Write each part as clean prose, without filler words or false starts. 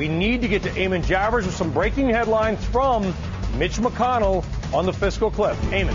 We need to get to Eamon Javers with some breaking headlines from Mitch McConnell on the fiscal cliff. Eamon.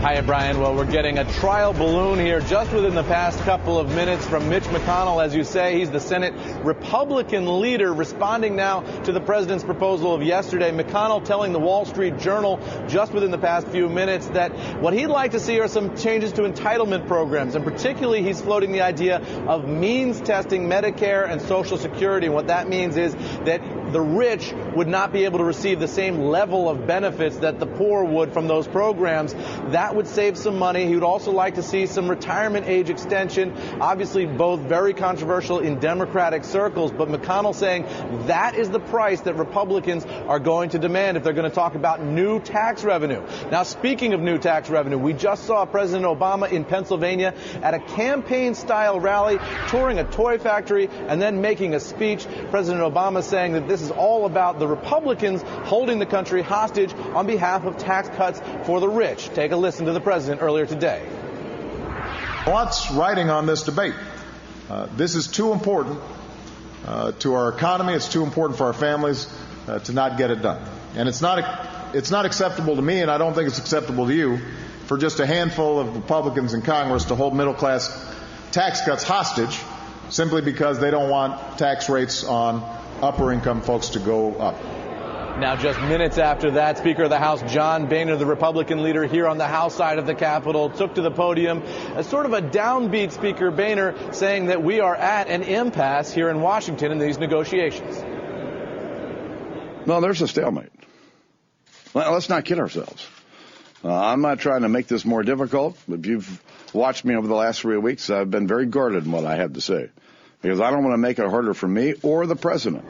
Hi, Brian. Well, we're getting a trial balloon here just within the past couple of minutes from Mitch McConnell. As you say, he's the Senate Republican leader responding now to the president's proposal of yesterday. McConnell telling the Wall Street Journal just within the past few minutes that what he'd like to see are some changes to entitlement programs. And particularly, he's floating the idea of means testing Medicare and Social Security. And what that means is that the rich would not be able to receive the same level of benefits that the poor would from those programs. That would save some money. He would also like to see some retirement age extension. Obviously, both very controversial in Democratic circles, but McConnell saying that is the price that Republicans are going to demand if they're going to talk about new tax revenue. Now, speaking of new tax revenue, we just saw President Obama in Pennsylvania at a campaign-style rally, touring a toy factory, and then making a speech. President Obama saying that this is all about the Republicans holding the country hostage on behalf of tax cuts for the rich. Take a listen to the president earlier today. Lots riding on this debate. This is too important to our economy. It's too important for our families to not get it done. And it's not acceptable to me, and I don't think it's acceptable to you, for just a handful of Republicans in Congress to hold middle-class tax cuts hostage simply because they don't want tax rates on upper-income folks to go up. Now, just minutes after that, Speaker of the House John Boehner, the Republican leader here on the House side of the Capitol, took to the podium as sort of a downbeat Speaker Boehner, saying that we are at an impasse here in Washington in these negotiations. No, there's a stalemate. Well, let's not kid ourselves. I'm not trying to make this more difficult. If you've watched me over the last 3 weeks, I've been very guarded in what I have to say, because I don't want to make it harder for me or the president.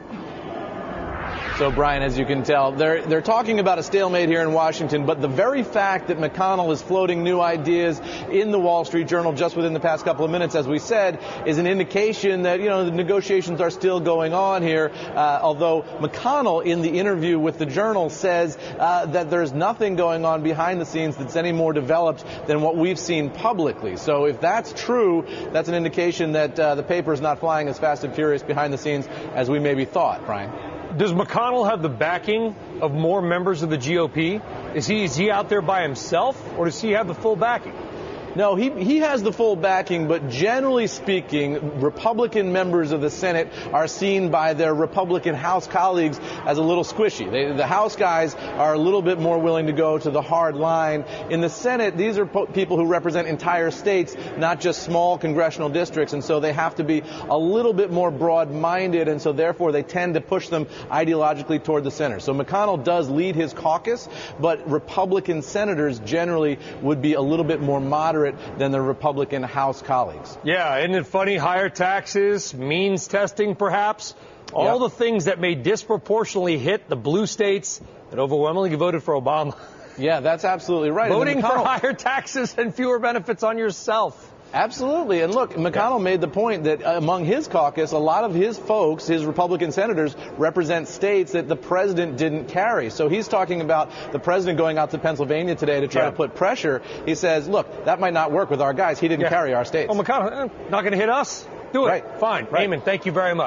So, Brian, as you can tell, they're talking about a stalemate here in Washington, but the very fact that McConnell is floating new ideas in the Wall Street Journal just within the past couple of minutes, as we said, is an indication that, the negotiations are still going on here, although McConnell, in the interview with the Journal, says that there's nothing going on behind the scenes that's any more developed than what we've seen publicly. So if that's true, that's an indication that the paper is not flying as fast and furious behind the scenes as we maybe thought, Brian. Does McConnell have the backing of more members of the GOP? Is he out there by himself, or does he have the full backing? No, he has the full backing, but generally speaking, Republican members of the Senate are seen by their Republican House colleagues as a little squishy. The House guys are a little bit more willing to go to the hard line. In the Senate, these are people who represent entire states, not just small congressional districts, and so they have to be a little bit more broad-minded, and so therefore they tend to push them ideologically toward the center. So McConnell does lead his caucus, but Republican senators generally would be a little bit more moderate than their Republican House colleagues. Yeah, isn't it funny? Higher taxes, means testing perhaps, all the things that may disproportionately hit the blue states that overwhelmingly voted for Obama. Yeah, that's absolutely right. Voting for higher taxes and fewer benefits on yourself. Absolutely. And look, McConnell made the point that among his caucus, a lot of his folks, his Republican senators, represent states that the president didn't carry. So he's talking about the president going out to Pennsylvania today to try to put pressure. He says, look, that might not work with our guys. He didn't carry our states. Well, McConnell, not going to hit us? Do it. Right. Fine. Right. Eamon, thank you very much.